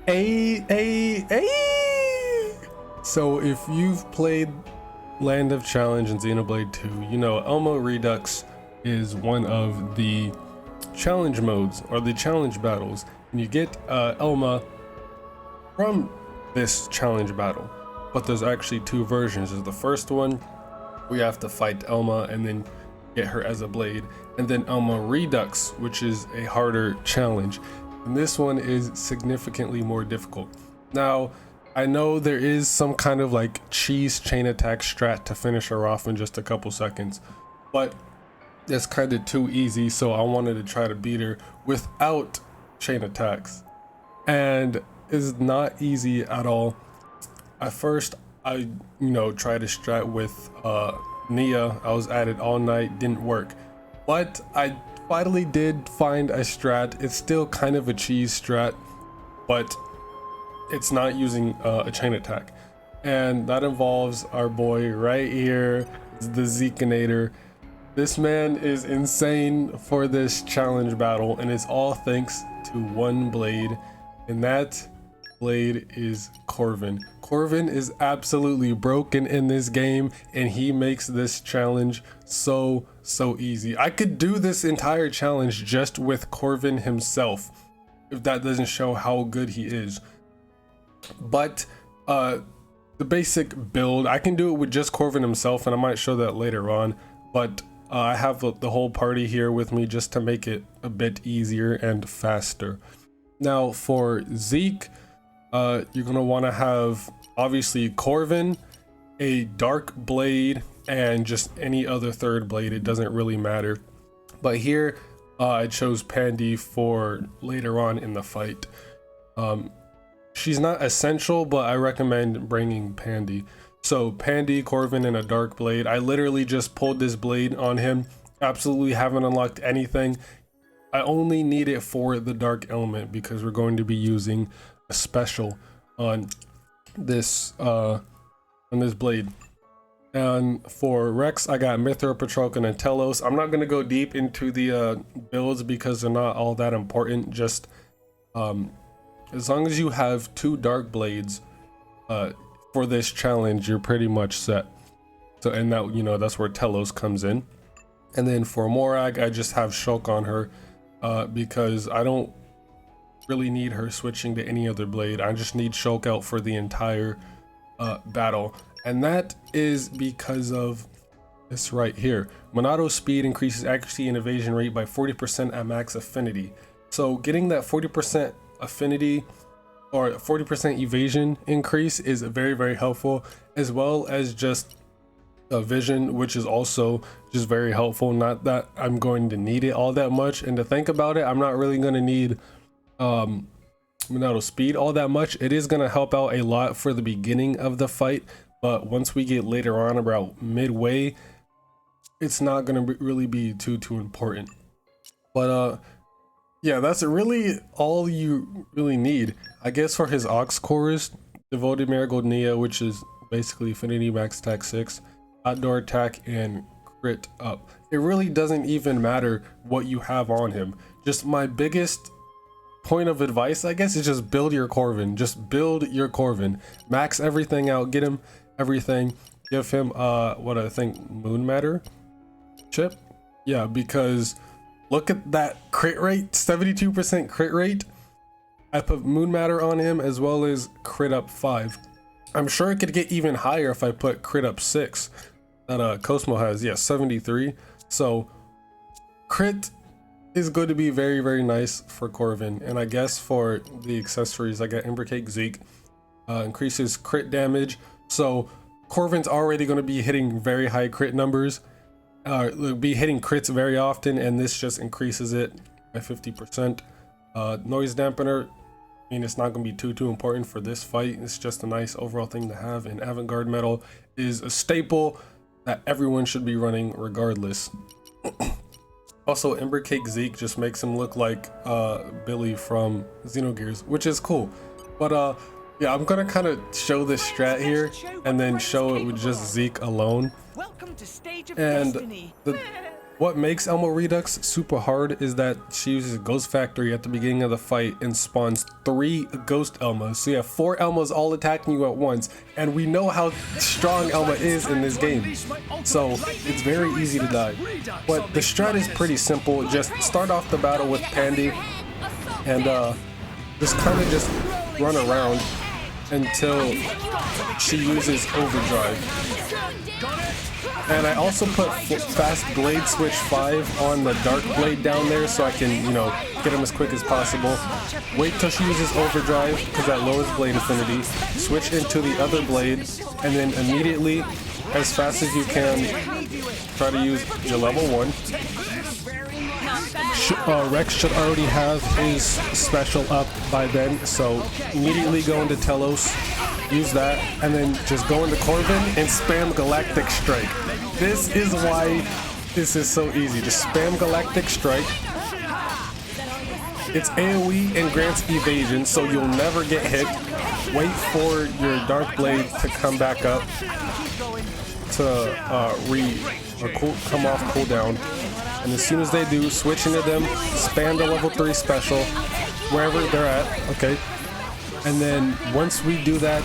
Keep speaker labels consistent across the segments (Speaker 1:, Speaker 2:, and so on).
Speaker 1: Hey. So if you've played Land of Challenge and Xenoblade 2, you know Elma Redux is one of the challenge modes or the challenge battles, and you get Elma from this challenge battle. But there's actually two versions. There's the first one we have to fight Elma and then get her as a blade, and then Elma Redux, which is a harder challenge, and this one is significantly more difficult. Now I know there is some kind of like cheese chain attack strat to finish her off in just a couple seconds, but it's kind of too easy, so I wanted to try to beat her without chain attacks, and it's not easy at all. At first I tried to strat with Nia. I was at it all night, didn't work, but I finally did find a strat. It's still kind of a cheese strat, but it's not using a chain attack, and that involves our boy right here, the Zekeinator. This man is insane for this challenge battle, and it's all thanks to one blade, and that blade is Corvin. Corvin is absolutely broken in this game, and he makes this challenge so easy. I could do this entire challenge just with Corvin himself, if that doesn't show how good he is. But the basic build, I can do it with just Corvin himself, and I might show that later on, but I have the whole party here with me just to make it a bit easier and faster. Now for Zeke, you're gonna want to have obviously Corvin, a dark blade, and just any other third blade. It doesn't really matter, but here I chose Pandy for later on in the fight. She's not essential, but I recommend bringing Pandy. So Pandy, Corvin, and a dark blade. I literally just pulled this blade on him, absolutely haven't unlocked anything. I only need it for the dark element because we're going to be using a special on this blade. And for Rex, I got Mithra, Patrokin, and Telos. I'm not going to go deep into the builds because they're not all that important. Just as long as you have two dark blades for this challenge, you're pretty much set. So, and that, that's where Telos comes in. And then for Morag, I just have Shulk on her because I don't really need her switching to any other blade. I just need Shulk out for the entire battle, and that is because of this right here. Monado speed increases accuracy and evasion rate by 40% at max affinity. So getting that 40% affinity or 40% evasion increase is very helpful, as well as just vision, which is also just very helpful. Not that I'm going to need it all that much, and to think about it, I'm not really going to need Monado speed all that much. It is going to help out a lot for the beginning of the fight, but once we get later on about midway, it's not going to really be too important. But yeah, that's really all you really need, I guess. For his aux cores, Devoted Marigold Nia, which is basically affinity, max attack 6, outdoor attack, and crit up. It really doesn't even matter what you have on him. Just my biggest point of advice, I guess, is just build your Corvin. Just build your Corvin. Max everything out. Get him everything. Give him what I think Moon Matter chip. Yeah, because look at that crit rate, 72% crit rate. I put Moon Matter on him as well as crit up 5. I'm sure it could get even higher if I put crit up 6 that Cosmo has. Yeah, 73. So crit is going to be very nice for Corvin. And I guess for the accessories, I got Ember Cake Zeke, increases crit damage. So Corvin's already going to be hitting very high crit numbers, be hitting crits very often, and this just increases it by 50%. Noise dampener, I mean, it's not going to be too important for this fight. It's just a nice overall thing to have. And avant-garde metal is a staple that everyone should be running regardless. Also, Ember Cake Zeke just makes him look like Billy from Xenogears, which is cool. But yeah, I'm gonna kind of show this strat here and then show it with just Zeke alone. And What makes Elma Redux super hard is that she uses Ghost Factory at the beginning of the fight and spawns 3 Ghost Elmas. So you have 4 Elmas all attacking you at once, and we know how strong Elma is in this game. So it's very easy to die. But the strat is pretty simple. Just start off the battle with Pandy and just kind of just run around until she uses Overdrive. And I also put Fast Blade Switch 5 on the Dark Blade down there so I can, you know, get him as quick as possible. Wait till she uses Overdrive because that lowers blade affinity. Switch into the other blade and then immediately, as fast as you can, try to use your level 1. Rex should already have his special up by then, so immediately go into Telos, use that, and then just go into Corvin and spam Galactic Strike. This is why this is so easy. Just spam Galactic Strike. It's AoE and grants evasion, so you'll never get hit. Wait for your Dark Blade to come back up to come off cooldown. And as soon as they do, switch into them, spam the level 3 special wherever they're at, okay? And then once we do that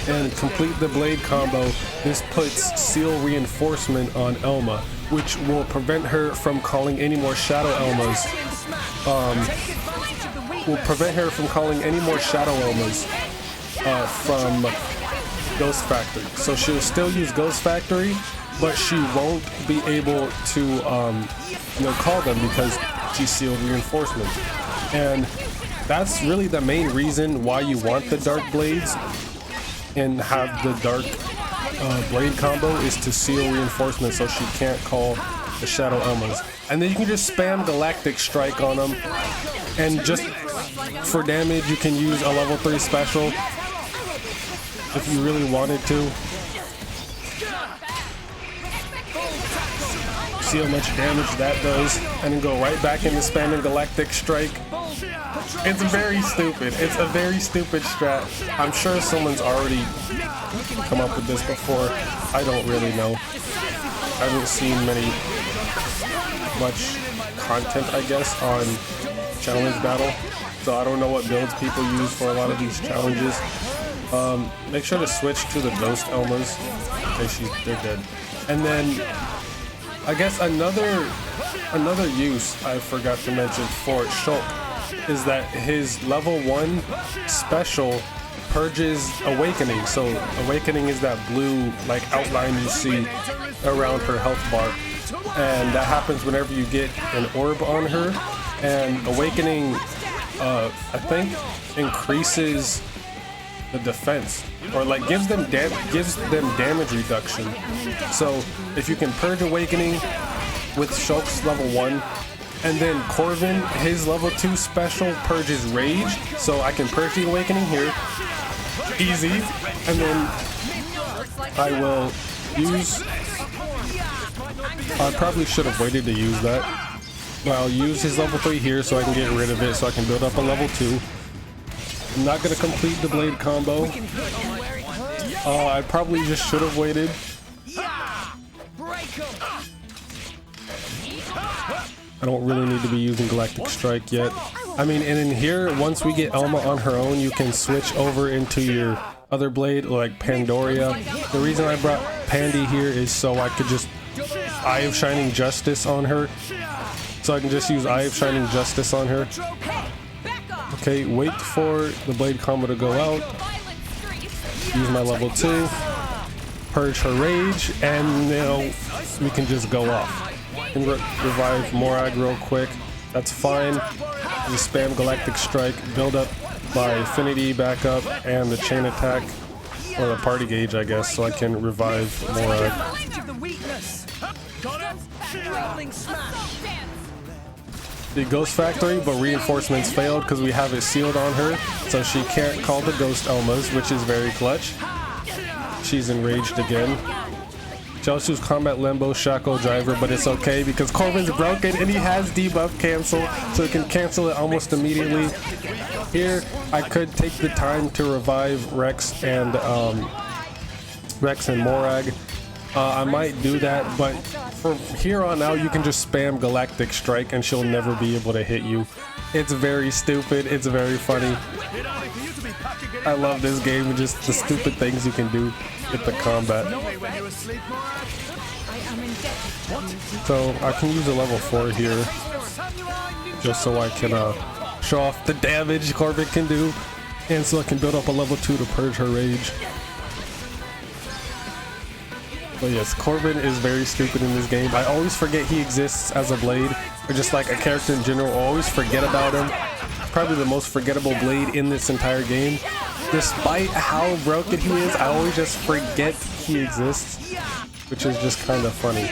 Speaker 1: and complete the blade combo, this puts Seal Reinforcement on Elma, which will prevent her from calling any more Shadow Elmas. From Ghost Factory. So she'll still use Ghost Factory, but she won't be able to call them because she's Sealed Reinforcement. And that's really the main reason why you want the Dark Blades and have the Dark Blade combo, is to seal Reinforcement so she can't call the Shadow Elmas. And then you can just spam Galactic Strike on them, and just for damage you can use a level 3 special if you really wanted to. See how much damage that does, and then go right back into spamming Galactic Strike. It's very stupid. It's a very stupid strat. I'm sure someone's already come up with this before. I don't really know. I haven't seen much content, I guess, on challenge battle, so I don't know what builds people use for a lot of these challenges. Make sure to switch to the Ghost Elmas. Okay, they're dead. And then I guess another use I forgot to mention for Shulk is that his level 1 special purges Awakening. So Awakening is that blue like outline you see around her health bar, and that happens whenever you get an orb on her. And Awakening I think increases the defense, or like gives them damage reduction. So if you can purge Awakening with Shulk's level 1, and then Corvin, his level 2 special purges Rage, so I can purge the Awakening here, easy, and then I will use, I probably should have waited to use that, but I'll use his level 3 here so I can get rid of it, so I can build up a level 2. I'm not going to complete the blade combo. I probably just should have waited. I don't really need to be using Galactic Strike yet. I mean, and in here, once we get Elma on her own, you can switch over into your other blade, like Pandoria. The reason I brought Pandy here is so I could just Eye of Shining Justice on her. So I can just use Eye of Shining Justice on her. Okay, wait for the blade combo to go out. Use my level 2. Purge her Rage, and now we can just go off. And revive Morag real quick. That's fine. Just spam Galactic Strike, build up my Affinity back up, and the Chain Attack, or the Party Gauge, I guess, so I can revive Morag. The Ghost Factory, but Reinforcements failed because we have it sealed on her, so she can't call the Ghost Elmas, which is very clutch. She's enraged again. She also used Combat Limbo, Shackle Driver, but it's okay because Corvin's broken and he has debuff cancel, so he can cancel it almost immediately. Here, I could take the time to revive Rex and Morag, I might do that, but from here on out, you can just spam Galactic Strike and she'll never be able to hit you. It's very stupid. It's very funny. I love this game and just the stupid things you can do with the combat. So I can use a level 4 here just so I can show off the damage Corbin can do, and so I can build up a level 2 to purge her rage. But yes, Corbin is very stupid in this game. I always forget he exists as a Blade, or just like a character in general. I always forget about him. Probably the most forgettable Blade in this entire game. Despite how broken he is, I always just forget he exists, which is just kind of funny.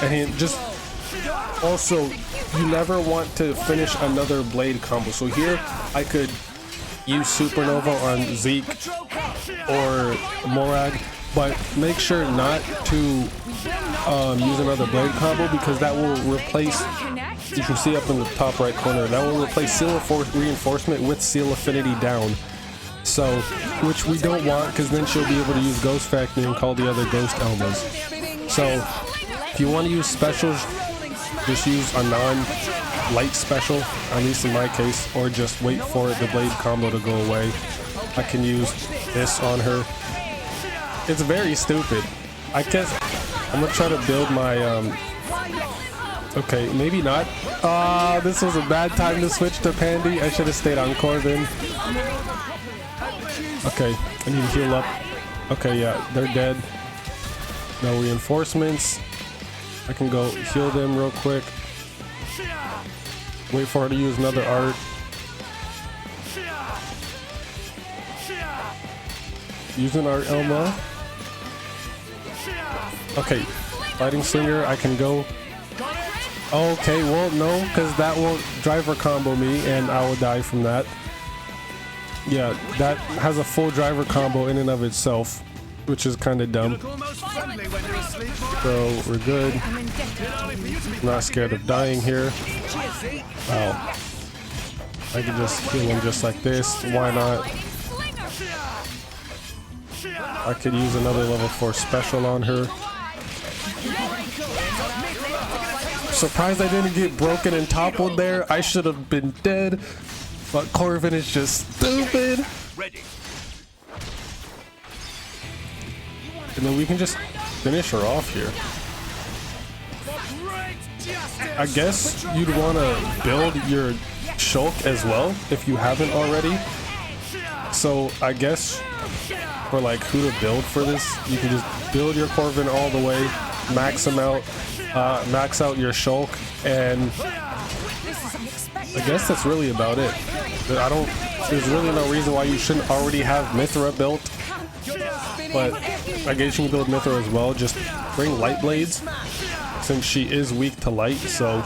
Speaker 1: And he just also, you never want to finish another Blade combo. So here I could use Supernova on Zeke or Morag, but make sure not to use another Blade combo, because that will replace, you can see up in the top right corner, that will replace Seal of Reinforcement with Seal Affinity down. So, which we don't want, because then she'll be able to use Ghost Factory and call the other Ghost Elmas. So, if you want to use specials, just use a non-light special, at least in my case, or just wait for the Blade combo to go away. I can use this on her. It's very stupid. I guess I'm gonna try to build my okay, maybe not. This was a bad time to switch to Pandy. I should have stayed on Corbin. Okay, I need to heal up. Okay, yeah, they're dead. No reinforcements. I can go heal them real quick. Wait for her to use another art. Using our Elma. Okay, Fighting Slinger, I can go. Okay, well, no, because that won't driver combo me and I will die from that. Yeah, that has a full driver combo in and of itself, which is kind of dumb. So we're good. Not scared of dying here. Wow. I can just heal him just like this. Why not? I could use another level 4 special on her. Surprised I didn't get broken and toppled there. I should have been dead. But Corbin is just stupid. And then we can just finish her off here. I guess you'd want to build your Shulk as well if you haven't already. So I guess for like who to build for this, you can just build your Corbin all the way, max him out, max out your Shulk, and I guess that's really about it. There's really no reason why you shouldn't already have Mithra built, but I guess you can build Mithra as well. Just bring Light Blades, since she is weak to light, so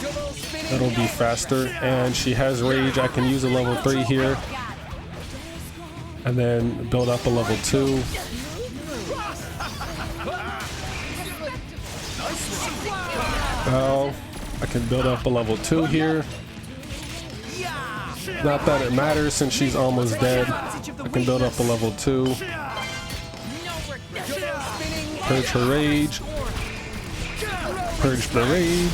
Speaker 1: that'll be faster. And she has Rage. I can use a level 3 here, and then build up a level 2. Well, I can build up a level 2 here. Not that it matters since she's almost dead. I can build up a level 2. Purge her rage. Purge the rage.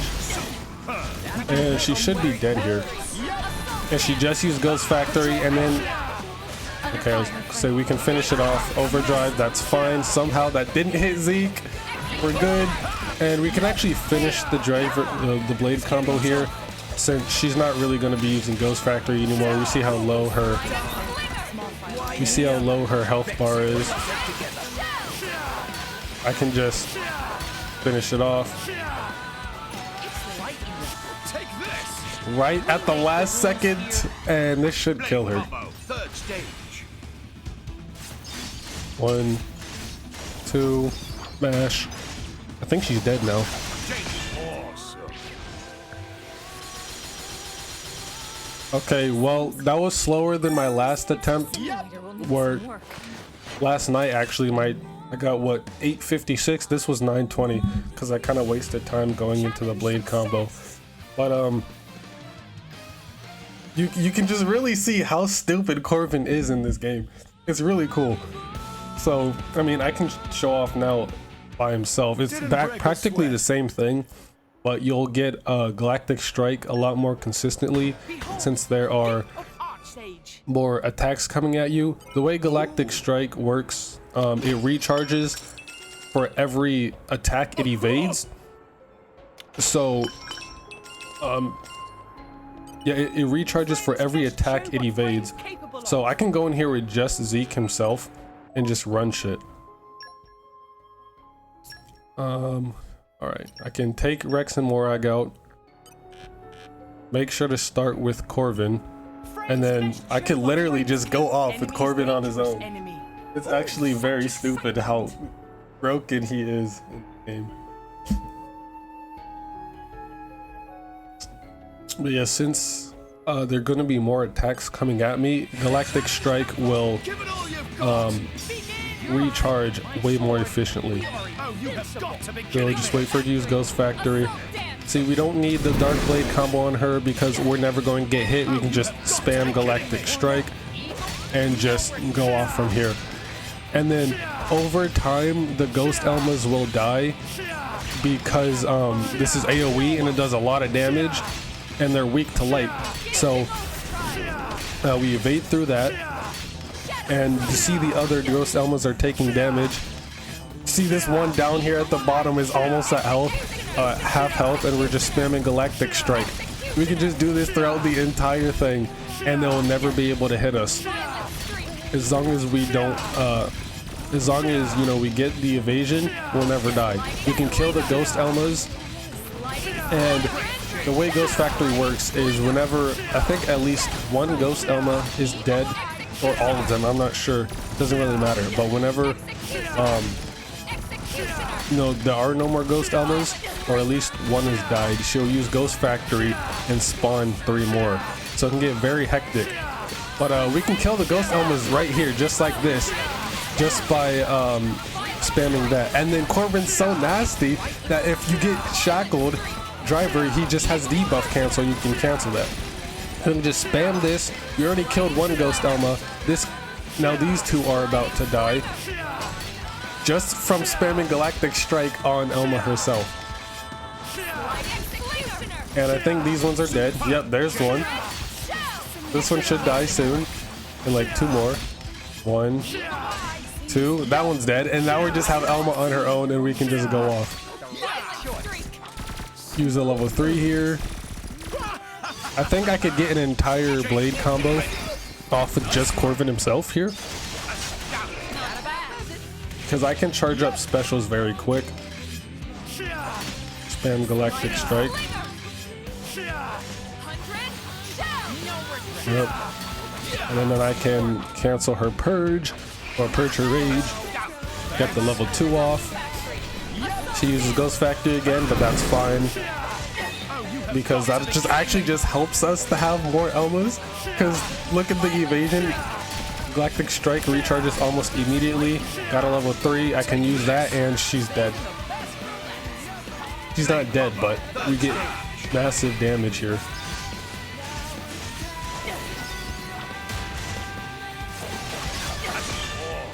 Speaker 1: And she should be dead here. And she just used Ghost Factory, and then... Okay, I was gonna say we can finish it off. Overdrive, that's fine. Somehow that didn't hit Zeke. We're good. And we can actually finish the driver, the Blade combo here, since she's not really going to be using Ghost Factory anymore. We see how low her health bar is. I can just finish it off right at the last second, and this should kill her. 1, 2, mash. I think she's dead now. Okay, well, that was slower than my last attempt, where last night actually I got what, 856. This was 920 because I kind of wasted time going into the Blade combo. But you can just really see how stupid Corbin is in this game. It's really cool. So I mean, I can show off now by himself. It's practically the same thing, but you'll get a Galactic Strike a lot more consistently since there are more attacks coming at you. The way Galactic Strike works, it recharges for every attack it evades. So yeah, it recharges for every attack it evades. So I can go in here with just Zeke himself and just run shit. All right, I can take Rex and Morag out. Make sure to start with Corvin, and then I could literally just go off with Corvin on his own. It's actually very stupid how broken he is in the game. But yeah, since there are going to be more attacks coming at me, Galactic Strike will recharge way more efficiently. So just wait for it to use Ghost Factory. See, we don't need the Dark Blade combo on her because we're never going to get hit. We can just spam Galactic Strike and just go off from here. And then over time, the Ghost Elmas will die because this is AoE and it does a lot of damage and they're weak to light. So we evade through that, and you see the other Ghost Elmas are taking damage. See, this one down here at the bottom is almost at health, half health, and we're just spamming Galactic Strike. We can just do this throughout the entire thing and they'll never be able to hit us. As long as we don't, as long as, you know, we get the evasion, we'll never die. We can kill the Ghost Elmas, and the way Ghost Factory works is whenever, I think at least one Ghost Elma is dead, or all of them, I'm not sure, doesn't really matter, but whenever you know, there are no more Ghost Elmas, or at least one has died, she'll use Ghost Factory and spawn 3 more. So it can get very hectic. But we can kill the Ghost Elmas right here, just like this, just by spamming that. And then Corvin's so nasty that if you get shackled, Driver, he just has debuff cancel, you can cancel that. And just spam this. You already killed one Ghost Elma. Now these two are about to die just from spamming Galactic Strike on Elma herself. And I think these ones are dead. Yep, there's one. This one should die soon. And like 2 more. 1, 2. That one's dead. And now we just have Elma on her own and we can just go off. Use a level 3 here. I think I could get an entire blade combo off of just Corvin himself here, because I can charge up specials very quick. Spam Galactic Strike. Yep. And then I can cancel her Purge or Purge her Rage. Get the level 2 off. She uses Ghost Factory again, but that's fine, because that just helps us to have more Elmas. Because look at the evasion. Galactic Strike recharges almost immediately. Got a level 3. I can use that and she's dead. She's not dead, but we get massive damage here.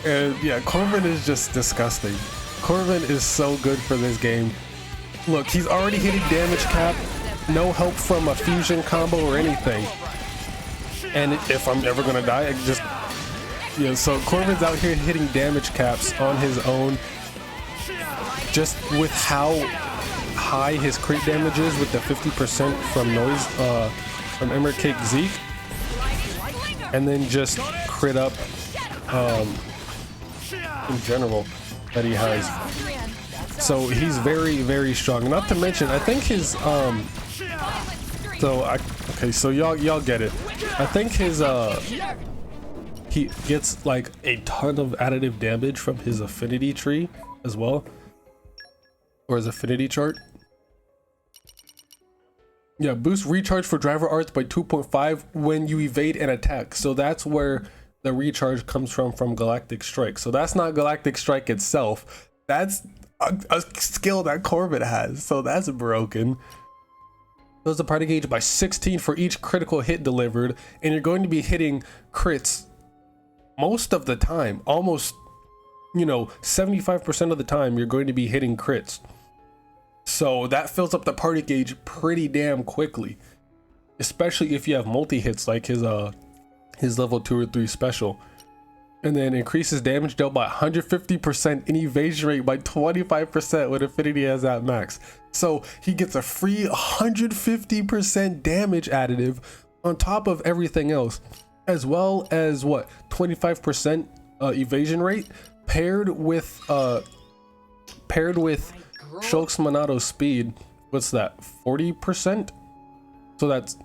Speaker 1: And yeah, Corvin is just disgusting. Corvin is so good for this game. Look, he's already hitting damage cap. No help from a fusion combo or anything. And if I'm ever gonna die, I just... Yeah, so Corvin's out here hitting damage caps on his own. Just with how high his crit damage is with the 50% from noise, from Emerald Cake Zeke. And then just crit up, in general, that he has. So he's very, very strong. Not to mention, I think his okay, so y'all get it. I think his he gets like a ton of additive damage from his affinity tree as well, or his affinity chart. Yeah, boost recharge for driver arts by 2.5 when you evade an attack. So that's where the recharge comes from Galactic Strike. So that's not Galactic Strike itself. That's a skill that Corvin has. So that's broken. Goes the party gauge by 16 for each critical hit delivered, and you're going to be hitting crits most of the time, almost you know, 75% of the time you're going to be hitting crits. So that fills up the party gauge pretty damn quickly, especially if you have multi-hits like his level 2 or 3 special. And then increases damage dealt by 150% and evasion rate by 25% when affinity has at max. So he gets a free 150% damage additive on top of everything else, as well as what, 25% evasion rate paired with Shulk's Monado speed. What's that, 40%? So that's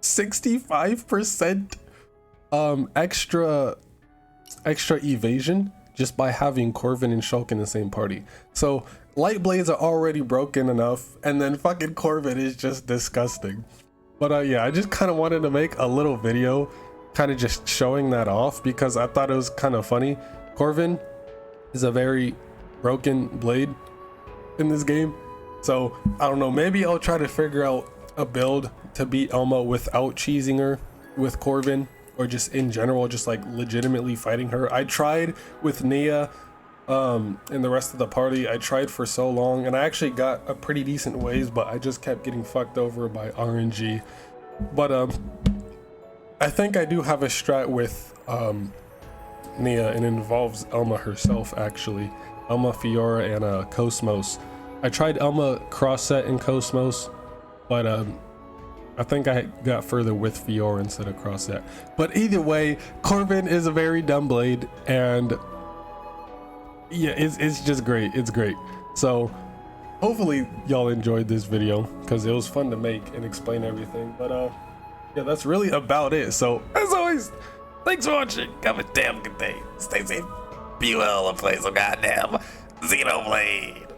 Speaker 1: 65% extra evasion just by having Corvin and Shulk in the same party. So light blades are already broken enough, and then fucking Corvin is just disgusting. But yeah, I just kind of wanted to make a little video kind of just showing that off because I thought it was kind of funny. Corvin is a very broken blade in this game, so I don't know, maybe I'll try to figure out a build to beat Elma without cheesing her with Corvin, or just in general, just like legitimately fighting her. I tried with Nia and the rest of the party. I tried for so long, and I actually got a pretty decent ways, but I just kept getting fucked over by RNG. But I think I do have a strat with Nia, and it involves Elma herself actually. Elma, Fiora, and Cosmos. I tried Elma cross set in Cosmos, but I think I got further with Fiora instead of cross set. But either way, Corvin is a very dumb blade, and yeah, it's just great. It's great. So hopefully y'all enjoyed this video because it was fun to make and explain everything. But yeah, that's really about it. So as always, thanks for watching. Have a damn good day. Stay safe. Be well and play some goddamn Xenoblade.